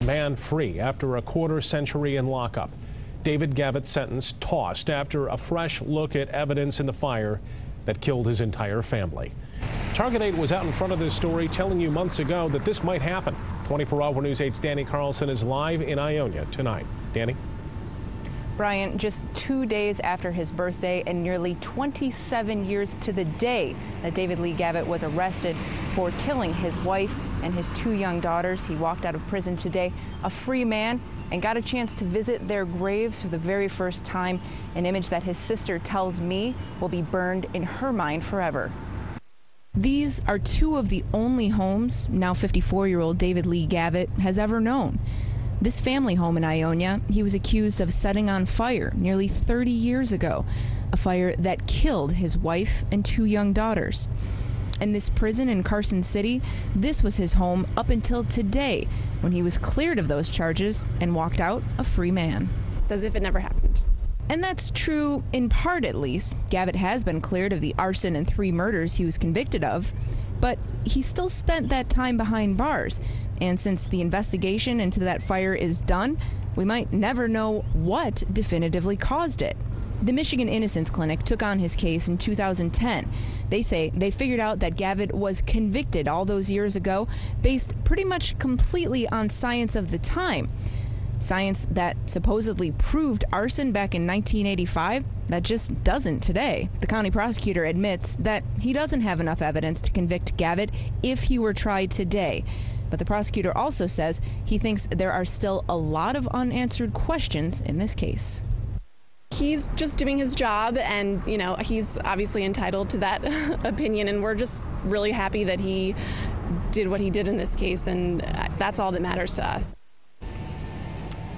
Man free after a quarter-century in lockup. David Gavitt's sentence tossed after a fresh look at evidence in the fire that killed his entire family. Target 8 was out in front of this story, telling you months ago that this might happen. 24-Hour News 8's Danny Carlson is live in Ionia tonight. Danny? Brian, just 2 days after his birthday and nearly 27 years to the day that David Lee Gavitt was arrested for killing his wife and his 2 young daughters, he walked out of prison today a free man and got a chance to visit their graves for the very first time, an image that his sister tells me will be burned in her mind forever. These are 2 of the only homes now 54-year-old David Lee Gavitt has ever known. This family home in Ionia, he was accused of setting on fire nearly 30 years ago, a fire that killed his wife and 2 young daughters. And this prison in Carson City, this was his home up until today, when he was cleared of those charges and walked out a free man. It's as if it never happened. And that's true in part, at least. Gavitt has been cleared of the arson and 3 murders he was convicted of, but he still spent that time behind bars. And since the investigation into that fire is done, we might never know what definitively caused it. The Michigan Innocence Clinic took on his case in 2010. They say they figured out that Gavitt was convicted all those years ago based pretty much completely on science of the time. Science that supposedly proved arson back in 1985, that just doesn't today. The county prosecutor admits that he doesn't have enough evidence to convict Gavitt if he were tried today. But the prosecutor also says he thinks there are still a lot of unanswered questions in this case. He's just doing his job, and he's obviously entitled to that opinion, and we're just really happy that he did what he did in this case, and that's all that matters to us.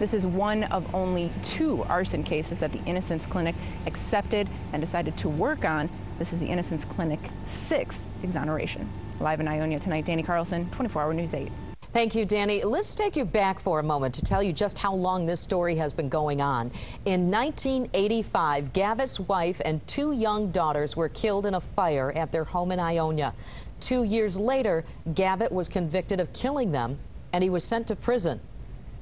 This is one of only 2 arson cases that the Innocence Clinic accepted and decided to work on. This is the Innocence Clinic 6th exoneration. Live in Ionia tonight, Danny Carlson, 24-Hour News 8. Thank you, Danny. Let's take you back for a moment to tell you just how long this story has been going on. In 1985, Gavitt's wife and 2 young daughters were killed in a fire at their home in Ionia. 2 years later, Gavitt was convicted of killing them, and he was sent to prison.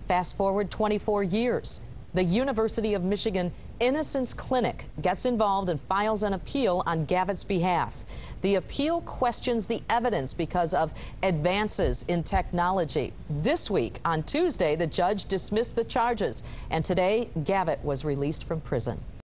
Fast forward 24 years. The University of Michigan Innocence Clinic gets involved and files an appeal on Gavitt's behalf. The appeal questions the evidence because of advances in technology. This week, on Tuesday, the judge dismissed the charges, and today, Gavitt was released from prison.